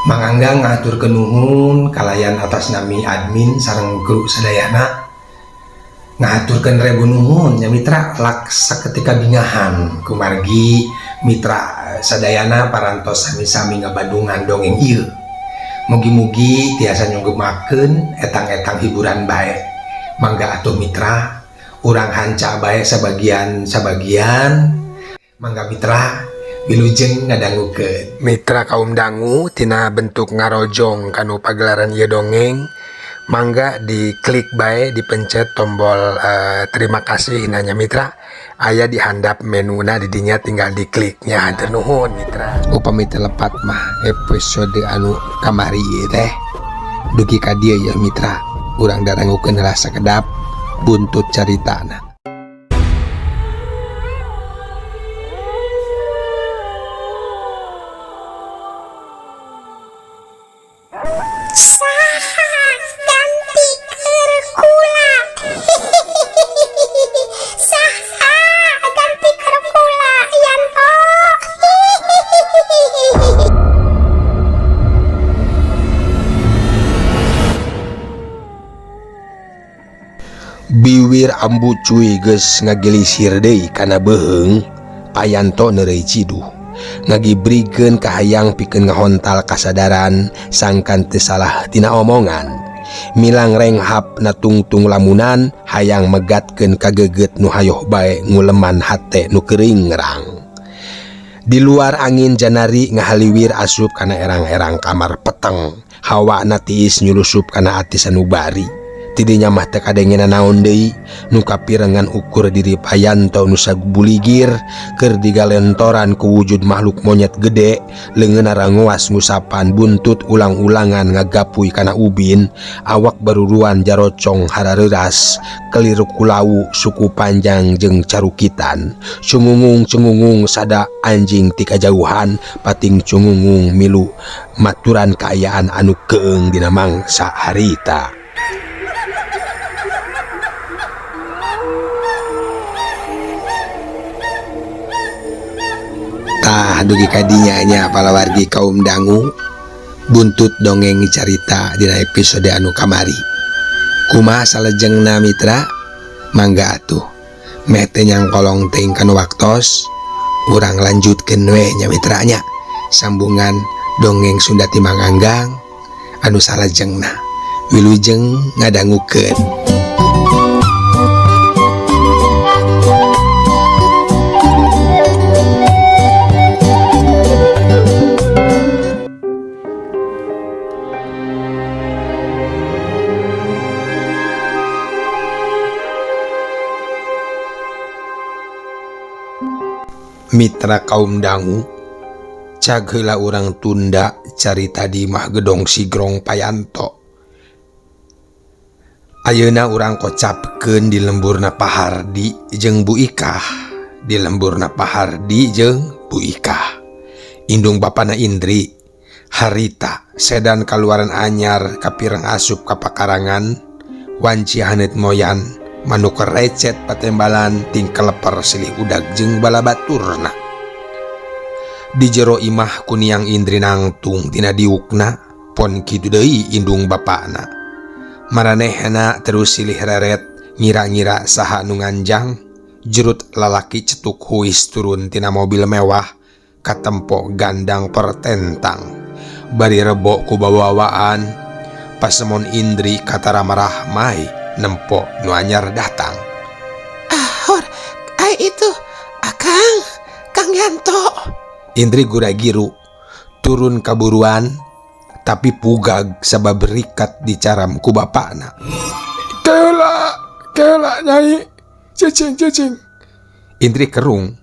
Mangangga ngatur kenuhun kalayan atas nami admin sareng guru sadayana ngaturkan rebu nuhun ya mitra lak saketika bingahan kumargi mitra sadayana parantos sami-sami ngabadungan dongeng ieu. Mugi-mugi tiasa nyunggemakeun etang-etang hiburan bae. Mangga atuh mitra urang hanca bae sabagian mangga mitra wilujeng ngadangukeun. Mitra kaum dangu tina bentuk ngarojong kanu pagelaran ieu dongeng, mangga diklik bae dipencet tombol terima kasih nanya mitra. Aya di handap menuna didinya tinggal dikliknya. Hatur nuhun mitra. Upami telepat mah episode anu kamari ieu teh dugi ka dieu ya mitra. Urang darangukeun rasa kedap buntut caritana. Biwir ambu cuy geus ngagilisir deui kana beheung payanto neureuy ciduh ngagibrikeun kahayang pikeun ngahontal kasadaran sangkan teu salah tina omongan milang renghap na tungtung lamunan hayang megatkeun kageget nu hayoh bae nguleman hate nu keuring ngerang. Di luar angin janari ngahaliwir asup kana erang-erang kamar peteng hawa na tiis nyulusup kana ati sanubari. Tidinya mah teu kadengenan naon deui nu kapirengan ukur diri payanto nu sabuligir keur digalentoran ku wujud makhluk monyet gede leungeunna rangoas ngusapan buntut ulang-ulangan ngagapuy kana ubin awak baruruan jarocong harareuras keliru kulau suku panjang jeung carukitan cungungung sada anjing ti kajauhan pating cungungung milu maturan kaayaan anu keung dina mangsa harita. Dugi kadinya nya palawargi kaum dangu buntut dongeng carita dina episode anu kamari. Kumaha salajengna mitra? Mangga atuh meh teu nyangkolong teuing kana waktos urang lanjutkeun we nya mitra nya sambungan dongeng Sunda ti Manganggang anu salajengna. Wilujeng ngadangukeun. Mitra kaum dangu cag heula urang tunda carita di mah gedong sigrong payanto. Ayeuna urang kocapkeun di lemburna Pahardi jeung Bu Ikah. Di lemburna Pahardi jeung Bu Ikah indung bapana Indri harita sedan kaluaran anyar kapireng asup ka pakarangan wanci haneut moyan manuk recet patembalan ting keleper silih udag jeung balabaturna. Di jero imah kuniang Indri nangtung tina diukna pon kitu deui indung bapana. Maranehna terus silih reret ngira-ngira saha nu nganjang jerut lalaki cetuk huis turun tina mobil mewah katempo gandang pertentang bari rebo ku bawawaan pasemon Indri katara marahmai nempo nu anyar datang. Ahor, ai itu Kang Yanto. Indri gura-giru turun kaburuan tapi pugag sabab berikat dicaram ku bapakna. Kela nyai cicing. Indri kerung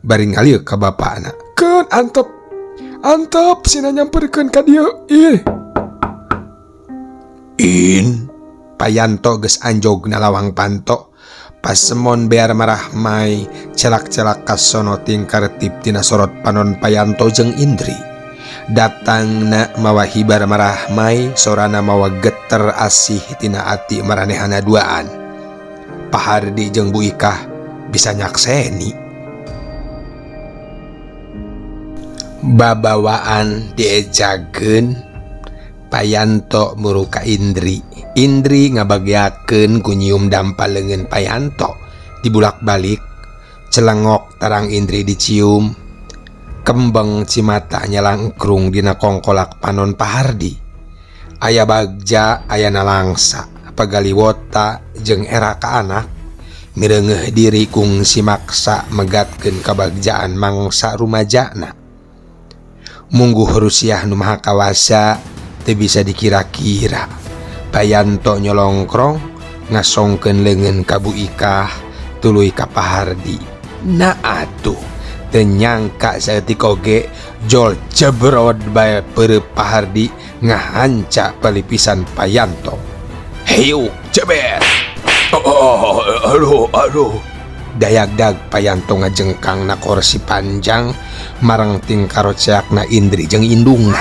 bari ngalieu ka bapakna. Keun antep sina nyamperkeun ka dieu. Payanto geus anjog na lawang panto pasemon bear marahmai celak-celak kasono tingkartip tina sorot panon payanto jeung Indri. Datangna mawa hibar marahmai sorana mawa geter asih tina ati maranehana duaan. Pahardi jeung Bu Ikah bisa nyakseni. Babawaan diejakeun Payanto muruka Indri. Indri ngabagiakeun ku nyium dampal leungeun Payanto. Dibulak-balik celengok tarang Indri dicium. Kembang cimata nyalangkrung dina kongkolak panon Pahardi. Aya bagja ayana langsa pagaliwota jeung era ka anak mireungeuh diri kung si maksa megatkeun kabagjaan mangsa rumajana. Mungguh rusiah nu maha kawasa teu bisa dikira-kira. Payanto nyolongkrong ngasongkeun leungeun ka Bu Ikah tuluy ka Pahardi. Na atuh teu nyangka saeutik oge jol jebrod bae peureup Pahardi ngahanca palipisan Payanto. Heyuk jebet. Aduh. Dayagdag Payanto ngajengkang na kursi panjang marang tingkarot seakna Indri jeung indungna.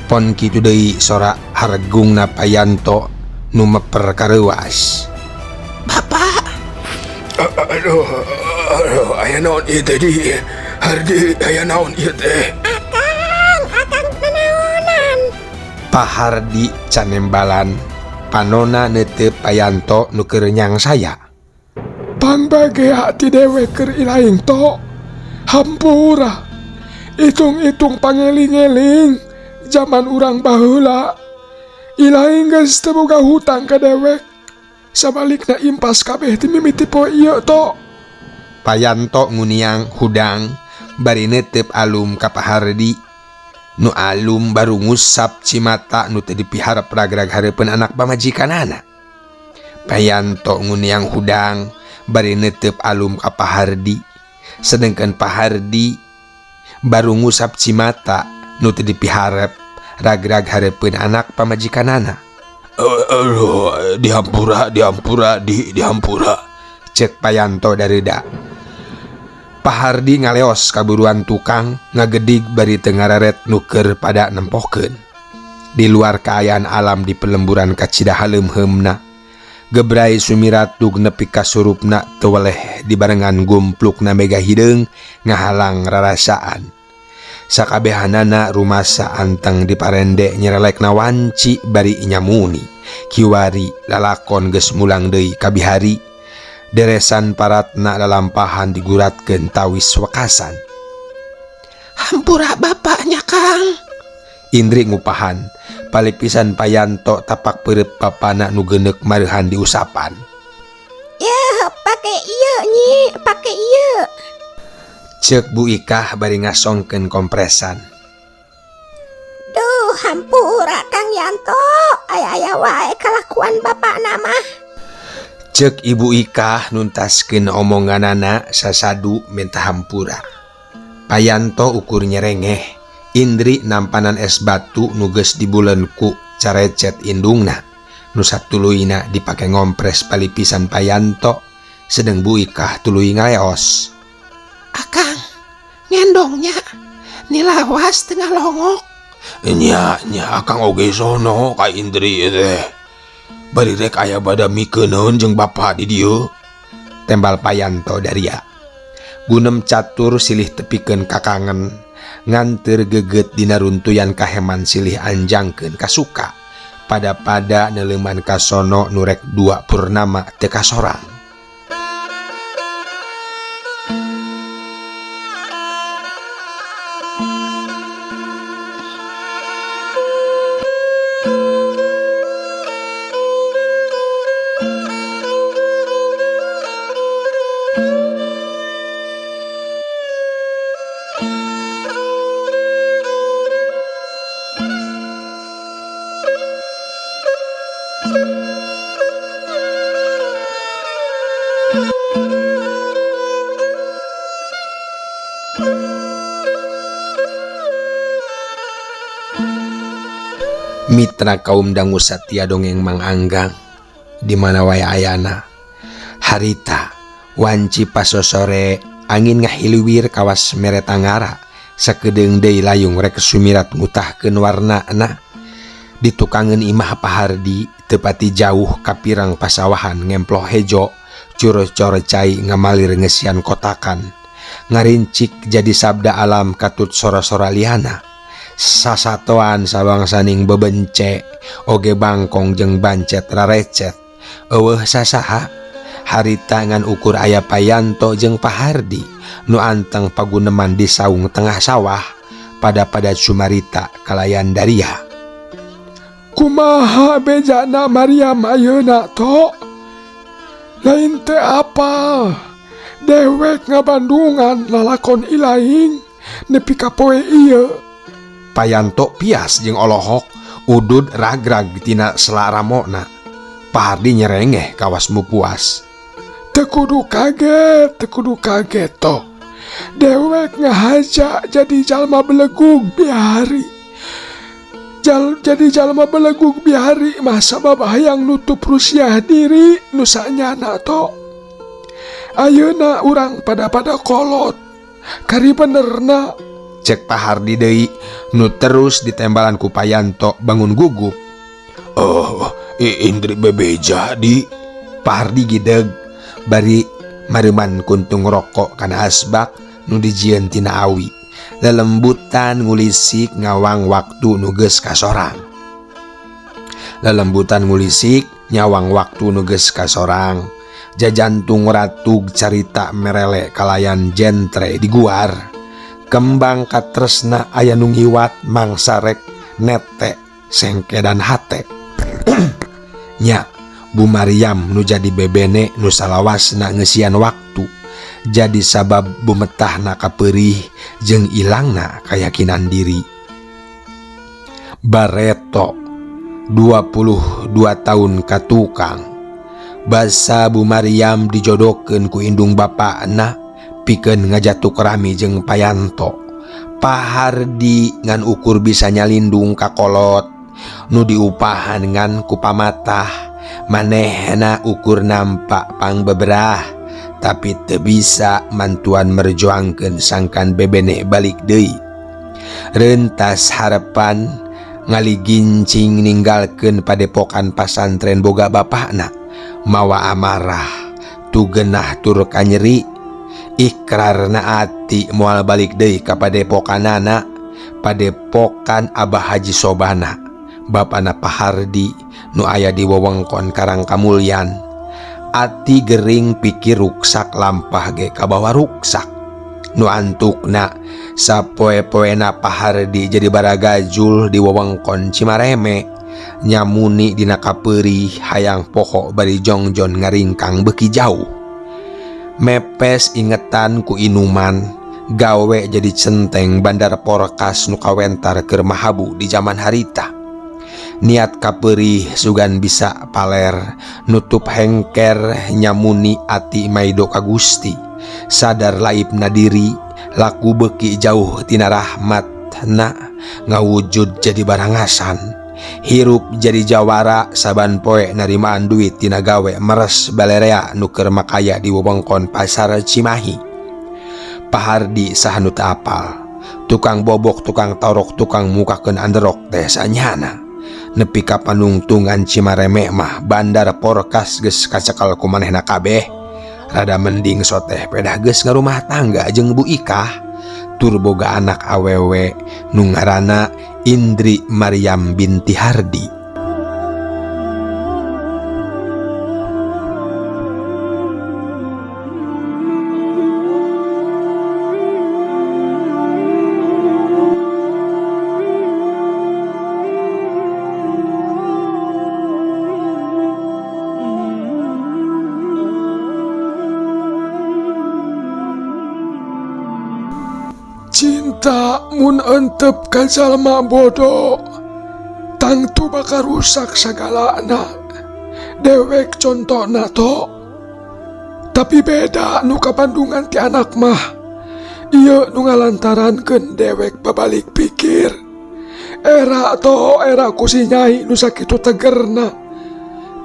Pon kitu deui sora hargungna Payanto nu meper kareuwas. Bapak, Aduh, aya naon ieu teh di? Hardi, aya naon ieu teh? Akang naonan. Pahardi canembalan panona neuteup Payanto nu keur nyang saya. Pangbage hati dewek keur ilaing to. Hampura. Itung-itung pangeling-eling zaman urang baheula. Ilaing geus teu boga hutang ka dewek. Sabalikna impas kabeh ti mimiti poe ieu to. Payanto nguniang hudang bari neuteup alum ka Pahardi. Nu alum baru ngusap cimata nu teu dipiharep ragrag hareupeun anak pamajikanana. Payanto nguniang hudang bari neuteup alum ka Pahardi. Sedengkeun Pahardi baru ngusap cimata nu teu dipiharep ragrag hareupeun anak pamajikanana. Dihampura, cek Payanto dareda. Pahardi ngaleos kaburuan tukang ngagedig bari teu ngararet nu keur pada nempohkeun. Di luar kaayaan alam di pelemburan ka Cidaha leumheumna, gebrai sumiratug nepi ka surupna teu weleh dibarengan gumplukna mega hideung ngahalang rarasaan. Sakabehanana rumasa anteng diparende nyerelekna wanci bari nyamuni. Kiwari lalakon geus mulang deui ka bihari. Deresan paratna lalampahan diguratkeun tawis wekasan. hampura bapaknya Kang. Indri ngupahan palipisan Payanto tapak peureup papana nu geuneuk mareuhan diusapan. Ya, pake ieu nyi, pake ieu. Ceuk Bu Ikah bari ngasongkeun kompresan. Duh, hampura Kang Yanto. Aya-aya wae kalakuan bapakna mah. Ceuk Ibu Ikah nuntaskeun omonganana sasadu minta hampura. Payanto ukur nyerengeh. Indri nampanan es batu nu geus dibuleunku carecet indungna. Nu satuluyna dipake ngompres palipisan Payanto. Sedeng Bu Ikah tuluy ngaleos. Akang, ngendongnya nilawas tengah longok. Nya akang oge sono ka Indri teh. Bari rek aya bada mikeuneun jeung bapa di dieu. Tembal Payanto daria. Gunem catur silih tepikeun kakangen nganteur geget dina runtuyan kaheman silih anjangkeun kasuka. Pada-pada neleuman ka sono nu rek dua purnama teu kasorang. Mitra kaum dangu satya dongeng Mang Anggang di mana wae ayana. Harita wanci pasosore angin ngahiluwir kawas mere Tangara. Sakedeung deui layung rek sumirat ngutahkeun warnana. Ditukangeun imah Pahardi tepati jauh kapirang pasawahan ngemploh hejo curo-coro cai ngamalir ngesian kotakan ngarincik jadi sabda alam katut sora-sora liana. Sasatoan sabangsaning bebence oge bangkong jeung bancet rarecet. Eueuh sasaha harita ngan ukur aya Payanto jeung Pahardi nu anteng paguneman di saung tengah sawah pada Sumarita kalayan Daria. Kumaha bejana Maryam ayeuna tok? Lain teh apal dewek ngabandungan lalakon ilaing nepi ka poe ieu. Payanto pias jeung olohok udud ragrag tina selaramona. Pahardi nyerengeh kawasmu puas. Teu kudu kaget tok. Dewek ngahaja jadi jalma belegug bihari. Jadi jalma belegug bihari mah sabab hayang nutup rusiah diri nu sanyana tok. Ayeuna urang pada kolot. Kari benerna. Cek Pahardi deui nu terus ditembalan ku Payanto bangun gugup. Oh, Indri bebeja di. Pahardi gideg bari mariman kuntung rokok kana asbak nu dijieun tina awi. Lelembutan ngulisik ngawang waktu nu geus kasorang. Lelembutan ngulisik nyawang waktu nu geus kasorang. Jajantung ratug carita merele kalayan jentre diguar. Kembang katresna aya nu ngiwat mangsarek nete sengke dan hate. Nya Bu Maryam nu jadi bebene nu salawasna ngeusian waktu jadi sabab bumetahna kapeurih jeung ilangna kayakinan diri. Bareto 22 tahun katukang. Basa Bu Maryam dijodohkeun ku indung bapakna pikeun ngajatuk rami jeung Payanto. Pahardi ngan ukur bisa nyalindung ka kolot nu diupahan ngan ku pamatah. Manehna ukur nampak pang beberah tapi teu bisa mantuan merjuangkeun sangkan bebene balik deui. Rentas harapan ngaligincing ninggalkeun padepokan pasantren boga bapakna mawa amarah tu genah tur kanyeri. Ikrarna ati moal balik deui ka padepokanana, padepokan Abah Haji Sobana bapana Pahardi nu aya di wewengkon Karangkamulyan. Ati gering pikir ruksak lampah ge kabawa ruksak. Nu antukna sapoe-poena Pahardi jadi baragajul di wewengkon Cimareme. Nyamuni dina kapeurih hayang poho bari jongjon ngaringkang beuki jauh. Mepes ingetan ku inuman gawe jadi centeng bandar porkas nu kawentar keur mahabu di zaman harita. Niat kapeurih sugan bisa paler nutup hengker nyamuni ati maido ka Gusti. Sadar laibna diri laku beuki jauh tina rahmatna ngawujud jadi barangasan. Hirup jadi jawara saban poe narimaan duit tina gawe meres balerea nu keur makaya di wewengkon pasar Cimahi. Pahardi sahanu teu apal. Tukang bobok, tukang torok, tukang mukakeun anderok teh sanyana. Nepi ka panungtungan Cimareme mah bandar porkas geus kacekel ku manehna kabeh. Rada mending soteh pedah geus ngarumah tangga jeung Bu Ikah tur boga anak awewe nu ngaranna Indri Maryam binti Hardi. Cinta mun entep ka jalma bodoh tangtu bakal rusak sagalana. Dewek contona to. Tapi beda nu kabandungan ti anak mah. Ieu nu ngalantarankeun dewek babalik pikir. Era ku si Nyai nu sakitu tegerna.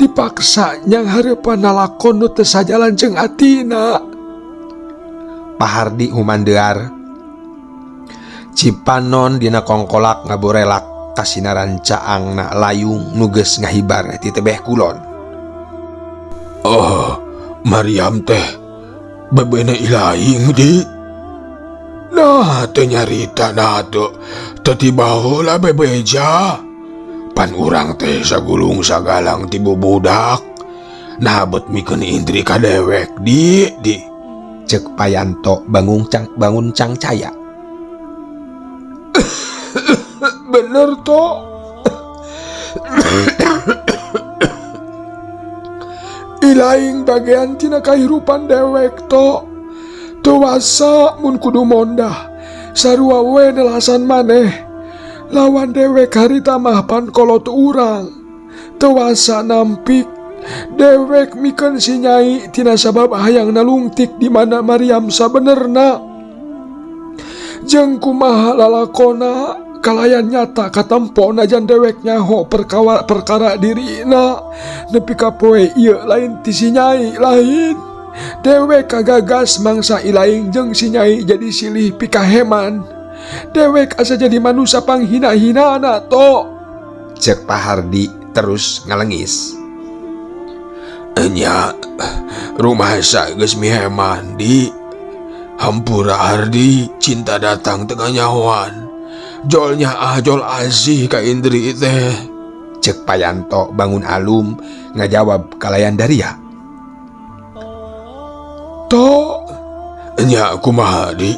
Dipaksa nyang hareupan nalakon nu teu sajalan jeung atina. Pahardi humandeuar Cipanon dina kongkolak ngaborelak kasinaran caangna layung nu geus ngahibar ti tebeh kulon. Oh, Maryam teh bebene ilaing di. Nah, teu nyarita nah tiba heula bebeja. Pan urang teh sagulung sagalang ti bubudak. Nah bet mikeun indri ka dewek di. Cek Payanto bangun cangcaya. Bener toh. Ilaing bagian tina kahirupan dewek toh. Tuwasa mun kudu mondah. Sarua we nelasan maneh. Lawan dewek harita mah pan kolot urang. Tuwasa nampik. Dewek mikeun si Nyai tina sabab hayang nalungtik di mana Maryam sabenerna. Jeung kumaha lalakona kalayan nyata katempo najan dewek nyaho perkara dirina nepi ka poe ieu lain ti si Nyai lain. Dewek kagagas mangsa ilaing jeung si Nyai jadi silih pikaheman. Dewek asa jadi manusia panghina-hinana to. Cek Pak Hardi terus ngalengis. Nya rumah sa geus miheman di. Hampura Hardi cinta datang tengah nyahoan. Jolnya jol asih ka indri teh. Cek Payanto bangun alum ngajawab kalayan Daria. To, nya kumaha di?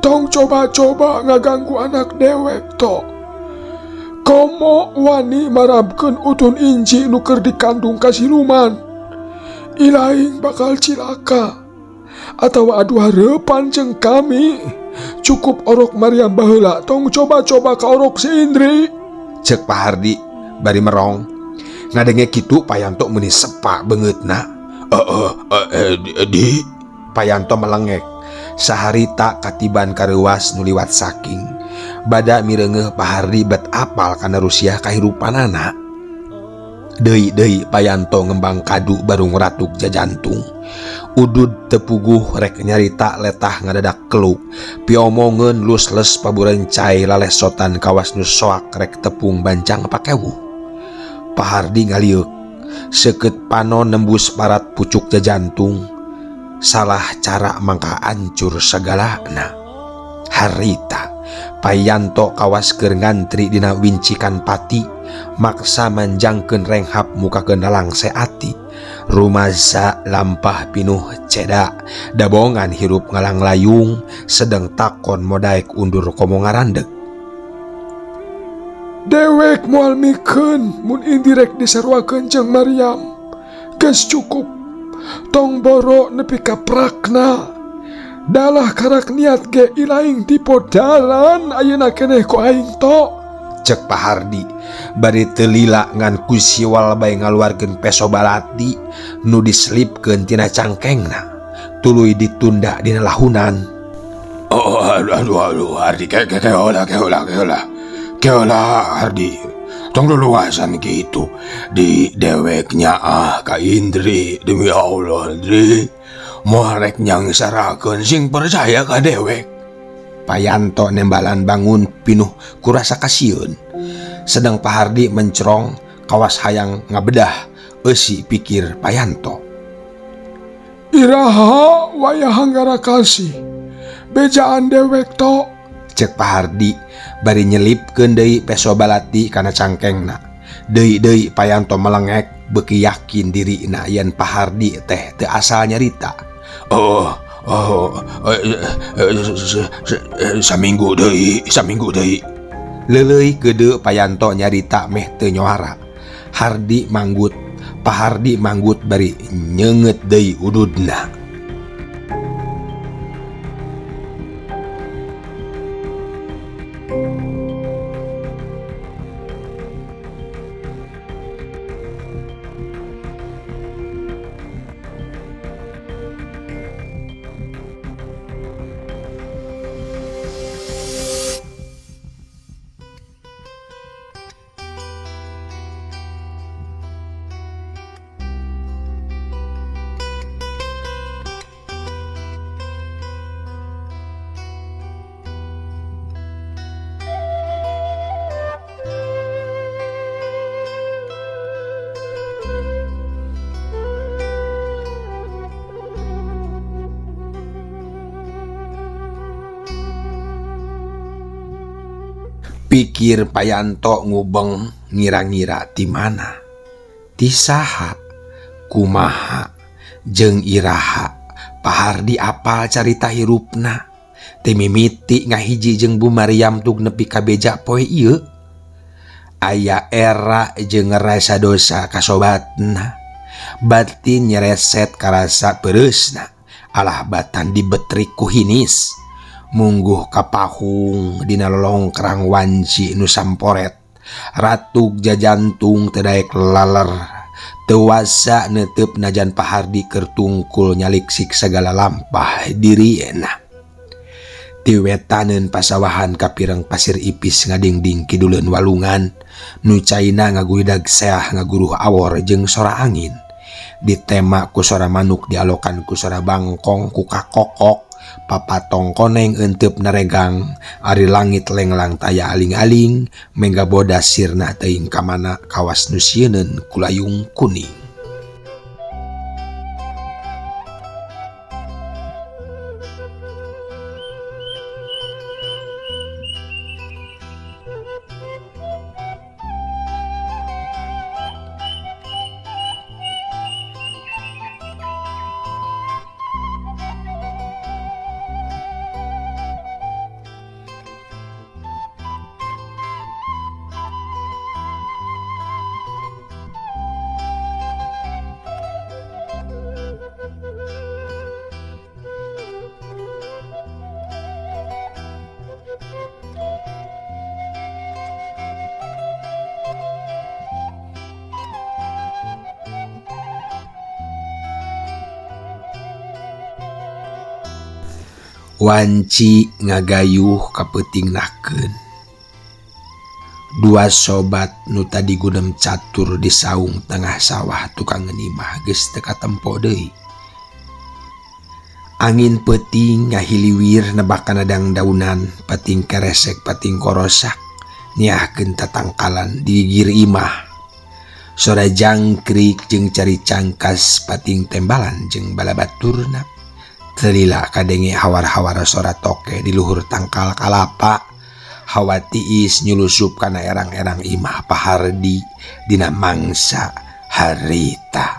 Tong coba-coba ngaganggu anak dewek to. Komo wani marabkeun utun inci nu keur dikandung ka siluman. Ilaing bakal cilaka. Atawa adu harapan jeung kami. Cukup orok Maryam baheula tong coba-coba ka orok si Indri. Cek Pak Hardi bari merong. Ngadenge kitu Payanto meuni sepa beungeutna. Di Payanto melengek. Saharita katiban kareuwas nu liwat saking. Bada mireungeuh Pak Hardi bet apal kana Rusia kahirupanana. Deui Payanto ngembang kadu baru ngeratuk jajantung. Udud tepuguh rek nyarita letah ngadadak keluk. Piomongeun lusles paburencai lalesotan kawas nu soak rek tepung bancang pakewu. Pak Hardi ngaliuk. Seukeut panon nembus parat pucuk jajantung. Salah cara mangka ancur sagalana. Harita Payanto kawas keur ngantri dina wincikan pati. Maksa manjangkeun renghap mukakeun dalang seati. Rumaza lampah pinuh cedak. Dabongan hirup ngalang layung. Sedeng takon modaek undur komo ngarandeg. dewek moal mikeun mun indirek diseruakeun jeung Maryam. Geus cukup. Tong boro nepi ka prakna. Dalah karak niat ge ilaing dipodaran ayeuna keneh ku aing to. Cek Pak Hardi bari teu lila ngan kusiwal bae ngaluarkeun peso balati nu diselipkeun tina cangkengna. Tuluy ditunda dina lahunan. Aduh Hardi keolah Hardi. Tong leluasan gitu di deweknya ka Indri. Demi Allah Indri moal rek nyangsarakeun sing percaya ka dewek. Payanto nembalan bangun pinuh kurasa kasieun. Sedang Pak Hardi mencerong kawas hayang ngabedah eusi pikir Payanto. Iraha wayah hanggara kasih bejaan dewek to. Cek Pak Hardi bari nyelipkeun deui peso balati kana cangkengna. Deui Payanto melengek beuki yakin dirina yen Pak Hardi teh teu asal nyarita. Saminggu deui. Leuleuy keudeu Payanto nyarita meh teu nyoara. Hardi manggut. Pak Hardi manggut bari nyeungeut deui ududna. Pikir Payanto ngubeng ngira-ngira ti mana, ti saha, kumaha, jeung iraha Pahardi apal carita hirupna, teu mimiti ngahiji jeung Bu Maryam tug nepi ka beja poe ieu. Aya era jeung ngerasa dosa kasobatna, batin nyereset karasa peureusna, alah batan dibetrik ku hinis, mungguh kapahung dina lolongkrang wanci nu samporet, ratug jajantung teu daek laler, teu wasa neuteub najan Pahardi keur tungkul nyaliksik segala lampah dirieuna. Ti wetaneun pasawahan kapireng pasir ipis ngadingding kiduleun walungan, nu caina ngaguidag seah ngaguruh awor jeung sora angin, ditema ku sora manuk dialokan ku sora bangkong ku kakokok, papatong koneng eunteub naregang, ari langit lenglang taya aling-aling, mengga bodas sirna teuing ka mana kawas nu sieunun ku layung kuning. Wanci ngagayuh kapeutingnakeun. Dua sobat nu tadi gudem catur di saung tengah sawah tukang ngeunimah geus teu katempo deui. Angin peuting ngahiliwir nebak kana dangdaunan, pating keresek pating korosak, niahkeun tatangkalan di gigir imah. Sora jangkrik jeung cari cangkas pating tembalan jeung balabaturna. Telila kadenge hawar-hawar sora toke di luhur tangkal kalapa, hawa tiis nyulusup kana erang-erang imah Pahardi dina mangsa harita.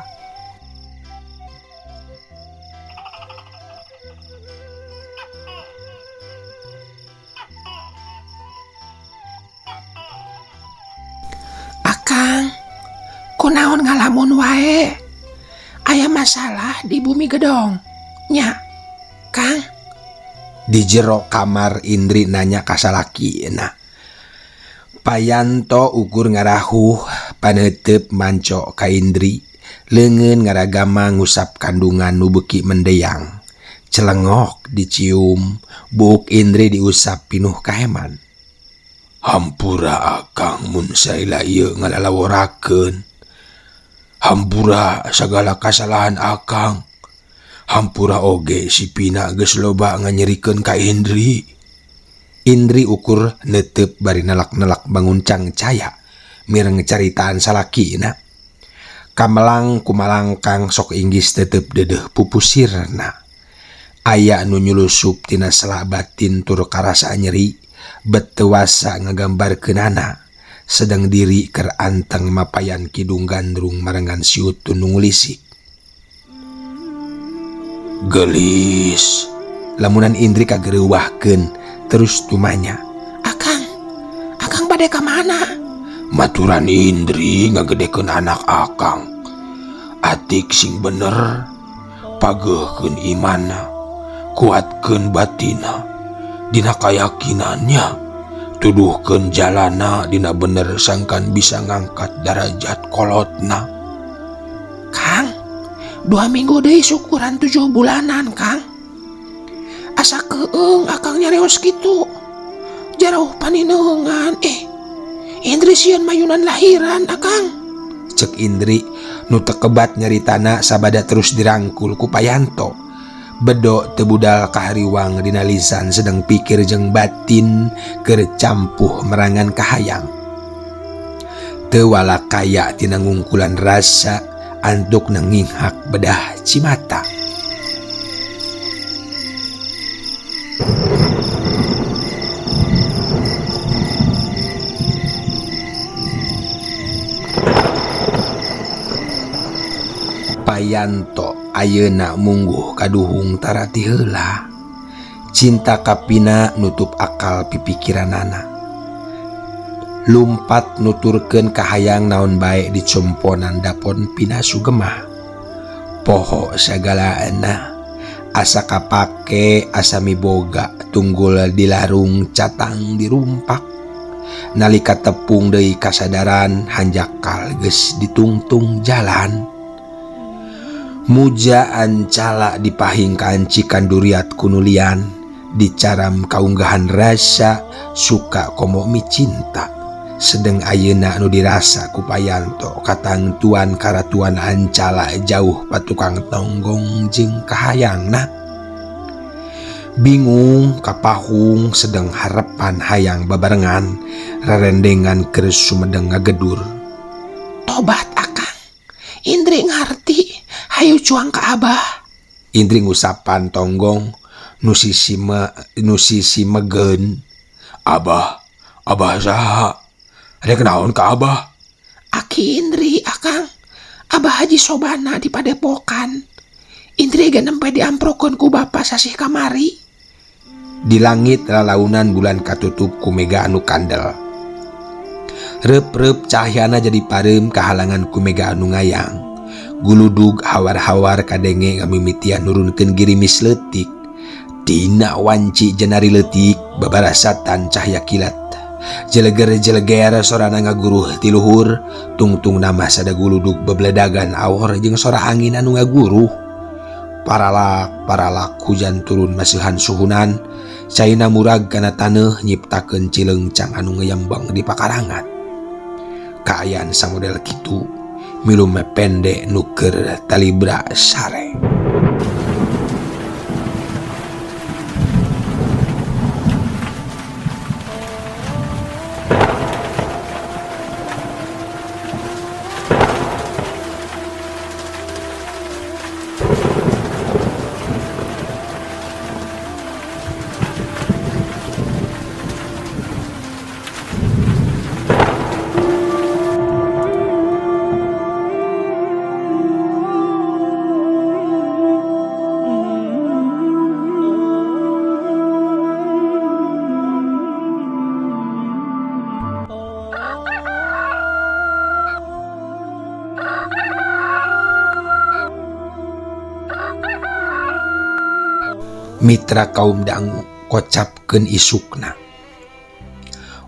Akang, kunaon ngalamun wae? Aya masalah di bumi gedong nya Kang? Di jero kamar Indri nanya ka salakina. Payanto ukur ngarahuh paneuteub manco ka Indri, leungeun ngaragama ngusap kandungan nu beuki mendeyang. Celengok dicium, buuk Indri diusap pinuh kaheman. Hampura akang mun saila ieu ngalalaworakeun. Hampura sagala kasalahan akang. Hampura oge si Pina geus loba nganyerikeun ka Indri. Indri ukur neuteub bari nelak-nelak banguncang caya, mireng caritaan salakina. Kamelang kumalangkang sok inggis tetep dedeh pupusirna. Aya nu nyulusup tina sela batin tur karasa nyeri, bet teu wasa ngagambarkeunana. Sedang diri keur anteng mapayan kidung gandrung marengan siut tunung lisik. Gelis, lamunan Indri kagereuwahkeun terus tumanya. Akang bade ka mana? Maturan Indri ngagedekeun anak akang. Atik sing bener, pageuhkeun imanna, kuatkeun batina, dina kayakinannya, tuduhkeun jalana dina bener sangkan bisa ngangkat derajat kolotna. Kang, 2 minggu deui syukuran 7 bulanan Kang. Asa keung akang nyareos kitu. Jarauh paninengan. Indri sieun mayunan lahiran akang. Cek Indri nu teu kebat nyaritana sabada terus dirangkul ku Payanto. Bedo teu budal kahariwang dina lisan sedang pikir jeung batin keur campuh merangan kahayang. Teu walakaya tina ngungkulan rasa antuk nenginghak bedah cimata. Payanto ayeuna mungguh kaduhung tarati heula. Cinta kapina nutup akal pipikiranana. Lumpat nuturkeun kahayang naon bae dicomponan dapon pina sugemah. Poho sagalaana asa kapake asa miboga tunggul dilarung catang dirumpak. Nalika tepung deui kasadaran hanjakal geus ditungtung jalan. Mujaan cala dipahingkan cikan duriat kunulian, dicaram kaunggahan rasa suka komo mi cinta. Sedeng ayeuna anu dirasa ku Payanto katangtuan karatuan ancala jauh patukang tonggong jeung kahayangna. Bingung kapahung sedeng harepan hayang babarengan rarendengan keus sumedeng ngagedur. Tobat akang, Indri ngarti, hayu cuang ka Abah. Indri ngusapan tonggong nu sisi megen. Abah saha? Ada kenaon ka Abah? Aki Indri akang, Abah Haji Sobana di Padepokan. Indri ge nempe diamprokeun ku Bapa sasih kamari. Di langit lalaunan bulan katutup ku mega anu kandel. Reup-reup cahyana jadi pareum kahalangan ku mega anu ngayang. Guludug hawar-hawar kadenge ngamimitian nurunkeun girimis leutik. Tina wanci jenari leutik babarasatan cahya kilat. Jeleger-jeleger sorana ngaguruh ti luhur, tungtung nama sada guludug bebledagan awor jeung sora angin anu ngaguruh. Paralak hujan turun masihan suhunan, caina murag kana taneuh nyiptakeun cileungcang anu ngeyembang di pakarangan. Kaayaan samodel kitu milu mepende nu keur talibra sare. Mitra kaum dangu kocapkeun isukna.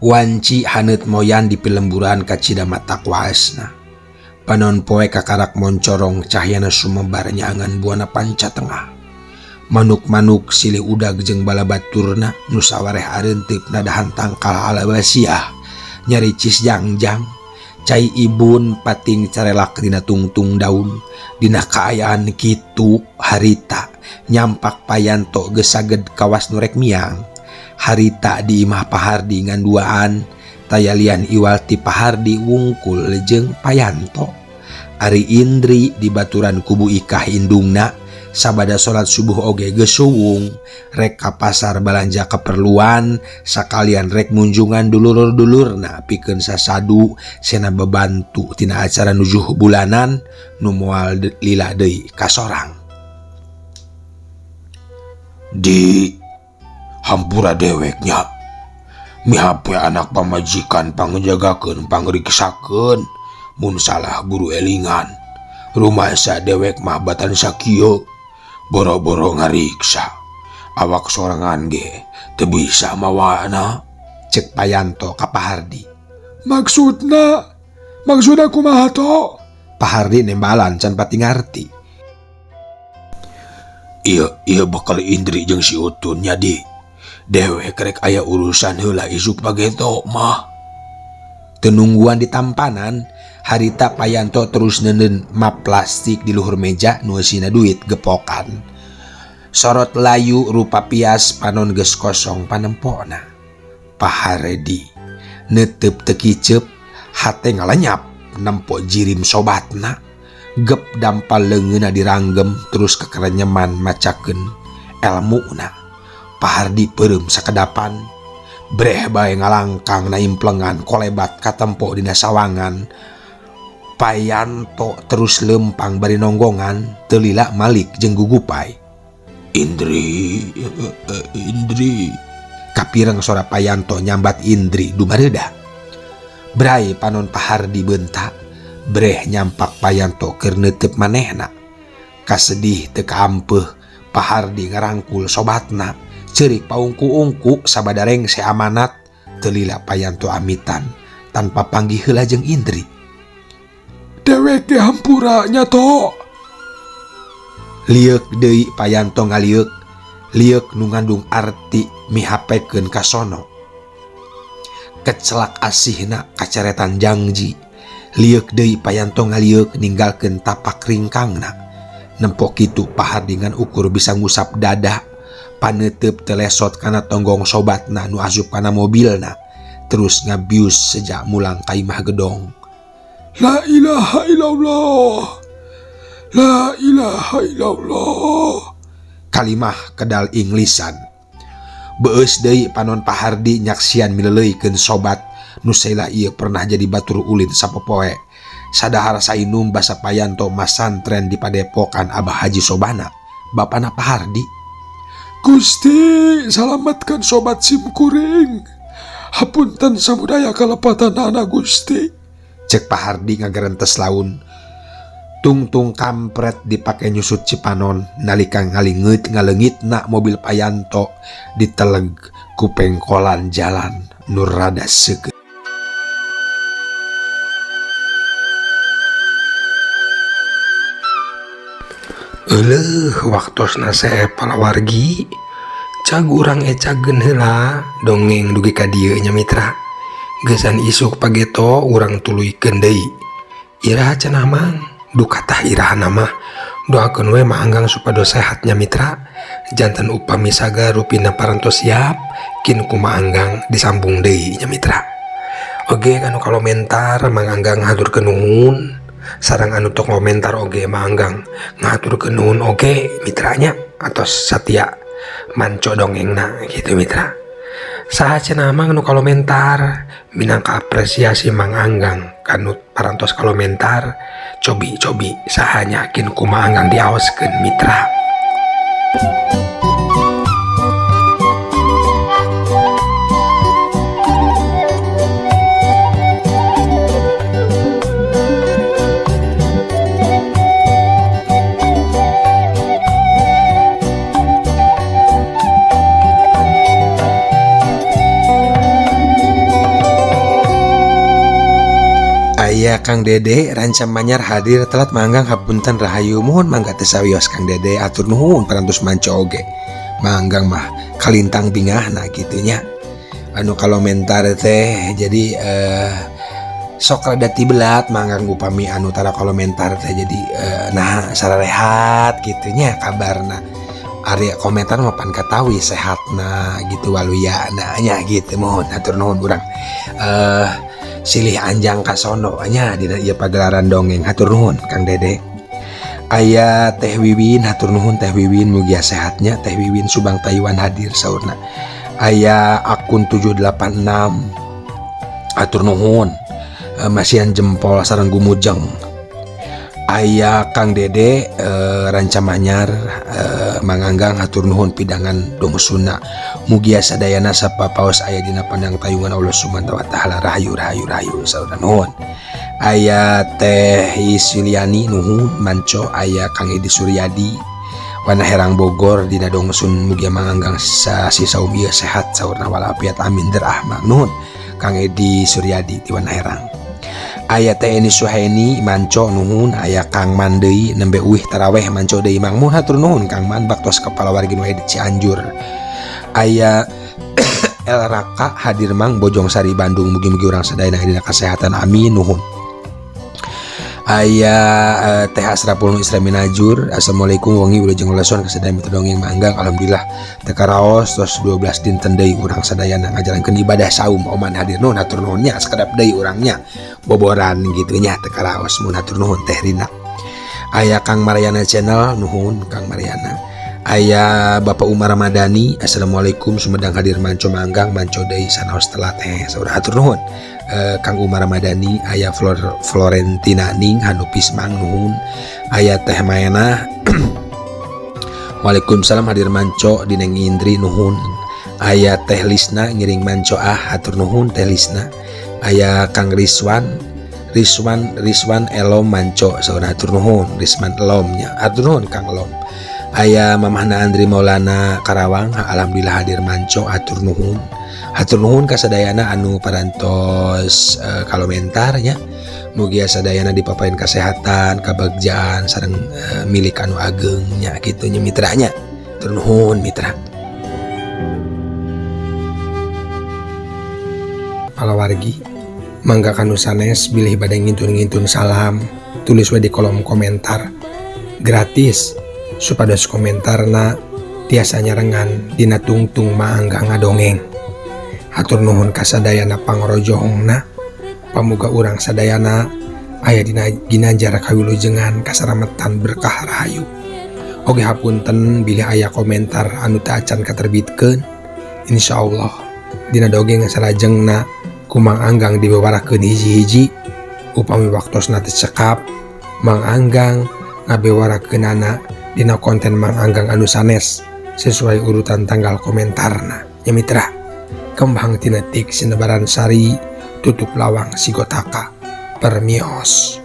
Wanci haneut moyan di pelemburan ka cidamatak waasna. Panon poe kakarak moncorong cahyana sumebar nyaangan buana panca tengah. Manuk-manuk silih udag jeung balabaturna nu sawareh areunteupna dahan tangkal alabasiah nyari cis jangjang. Cai ibun pating carelak dina tungtung daun. Dina kaayaan kitu harita nyampak Payanto geus saged kawas nu rek miang. Harita di imah Pahardi ngan duaan, tayalian iwal ti Pahardi wungkul jeung Payanto. Ari Indri di baturan kubu ikah indungna, sabada salat subuh oge geus suwung, rek ka pasar balanja keperluan, sakalian rek munjungan dulur-dulurna pikeun sasadu sena bebantu tina acara nujuh bulanan nu moal lila deui ka sorang. Di hampura deweknya mihape anak pamajikan pangjagakeun pangriksakeun mun salah buru elingan rumasa dewek mah batan sakieu boro-boro ngariksa awak sorangan ge teu bisa mawana, cek Payanto ka Pahardi. Maksudna kumaha to? Pahardi nembalan can pati ngarti. Iya bakal Indri jeung si Utun nya di. Dewek rek aya urusan heula isuk pageto mah. Tenungguan di tampanan, harita Payanto terus nenen map plastik di luhur meja nu eusina duit gepokan. Sorot layu rupa pias panon geus kosong panempona. Pahardi neuteup teu kiceup, hate ngalanyap nempo jirim sobatna. Gep dampal leungeunna diranggem terus kekerenyeman macakeun elmuna. Pahardi peureum sakedapan, breh bae ngalangkang na implengan kolebat katempo dina sawangan. Payanto terus lempang bari nonggongan telila Malik jeung Gugupay. Indri kapireng sora Payanto nyambat Indri dumareda. Brai panon Pahardi bentak breh nyampak Payanto keur neuteup manehna. Kasedih teu kaampeuh Pahardi ngarangkul sobatna ceurik paungku-ungku sabadareng seamanat telila Payanto amitan tanpa panggih heula jeung Indri. Dewek ge hampura nya to. Lieuk deui Payanto ngalieuk, lieuk nu ngandung arti mihapekeun ka sono. Kecelak asihna kacaretan janji. Lieuk deui Payanto ngalieuk ninggalkeun tapak ringkangna. Nempok kitu Pahardi ngan ukur bisa ngusap dada, paneuteub telesot kana tonggong sobatna nu asup kana mobilna, terus ngabius sejak mulang ka imah gedong. La ilaha illallah. La ilaha illallah. Kalimah kedal Inglisan. Beus deui panon Pahardi nyaksian mileleuikeun sobat nu saila ieu pernah jadi batur ulin sapopoe. Sadahar sainum basa Payanto masantren di Padepokan Abah Haji Sobana, bapana Pahardi. Gusti, salamatkan sobat simkuring. Hapunten samudaya kalepatanana Gusti. Cek Pahardi ngagarentes laun. Tungtung kampret dipake nyusut Cipanon nalika ngalingeut ngaleungitna mobil Payanto diteleg ku pengkolan jalan nu rada seukeut. Euleuh waktosna sae palawargi. Cag urang ecageun heula dongeng dugi ka dieu nya mitra. Gesan isuk pageto urang tuluykeun deui. Iraha cenah mang, dukatah iraha mah. Doakeun we maanggang supados sehatnya mitra. Janten upami sagarupina parantos siap, kin kumaanggang disambung deui nya mitra. Oge anu komentar manganggang haturkeun nuhun. Sareng anu tok komentar oge manganggang ngaturkeun nuhun oge mitranya atos satia manco dongengna gitu mitra. Saha cenah mang nu komentar minangka apresiasi manganggang kanut parantos komentar cobi sahanya yakin kumaha anggang diaoskeun mitra. Aya Kang Dede Rancam Manyar hadir telat manggang hapunten rahayu mohon mangga teu sawios Kang Dede atur nuhun parantos manco oge manggang mah kalintang bingahna gitunya anu komentar teh jadi sok rada tibelat manggang upami anu tara komentar teh jadi nah sararehat gitunya kabarna Arya komentar mah pan katawi sehatna gitu waluyana nya gitu mohon atur nuhun urang silih anjang kasono nya dina ieu pagelaran dongeng hatur nuhun Kang Dede. Aya Teh Wiwin hatur nuhun Teh Wiwin mugia sehatnya Teh Wiwin Subang Taiwan hadir saurna. Aya akun 786 hatur nuhun masihan jempol sareng gumujeng. Aya Kang Dede Rancam Manyar manganggang hatur nuhun pidangan domusuna mugia sadayana sapapaos aya dina pandang tayungan Allah Subhanahu wa taala rahayu saudara nuhun. Aya Teh Yuliani nuhun manco aya Kang Edi Suryadi wana Herang Bogor dina dongsun mugia manganggang sasi saum ieu sehat saurna walafiat amin derahmah nuhun Kang Edi Suryadi ti wana Herang. Aya Teh Eni Suhaini manco nuhun aya Kang Man deui nembe uih taraweh manco deui mang mun hatur nuhun Kang Man baktos kepala wargi nu aya di Cianjur. Aya El Raka hadir mang Bojong Sari Bandung mugi-mugi urang sadayana dina kasehatan amin nuhun. Aya Teh Asrapul Isra Minajur assalamualaikum wengi wilujeng leson kasadaya mitra dongeng manggang alhamdulillah teu karaos tos 12 dinten deui urang sadayana ngajalankeun ibadah saum oman hadir nuhun hatur nuhun nya sakedap deui urangnya boboran gitu nya teu karaos mun hatur nuhun Teh Rina. Aya Kang Mariana Channel nuhun Kang Mariana. Aya Bapak Umar Ramadhani, Assalamualaikum Sumedang hadir manco manggang manco deui sanaos telat saudara hatur nuhun. Kang Umar Ramadhani, aya Florentina Ning Hanupis Mang nuhun, aya Teh Maena Waalaikumsalam hadir manco Dineng Indri nuhun, aya Teh Lisna ngiring manco hatur nuhun Teh Lisna, aya Kang Rizwan Elom manco saudara hatur nuhun Rizwan Elomnya hatur nuhun Kang Elom. Aya Mamahna Andri Maulana Karawang, alhamdulillah hadir manco hatur nuhun kasadayana anu parantos komentarnya. Mugia sadayana dipapain kesehatan, kabagjaan sareng milik anu agengnya kitu nya mitranya. Hatur nuhun mitra. Palawargi mangga kanu sanes bilih bade ngintun-ngintun salam, tulis we di kolom komentar. Gratis. Supados komentarna tiasa nyarengan dina tungtung maangga ngadongeng. Hatur nuhun kasadayana pangrojongna, pamuga urang sadayana aya dina ginanjar kawilujengan kasarametan berkah rahayu. Oge hapunten bilih aya komentar anu teu acan katerbitkeun. Insyaallah dina dongeng salajengna kumang anggang dibewarakeun hiji-hiji, upami waktosna teu cekap Mang Anggang ngabewarakeunana dina konten Mang Anggang anu sanes sesuai urutan tanggal komentarna nya mitra. Kembang tinetik sinebaran sari tutup lawang sigotaka permios.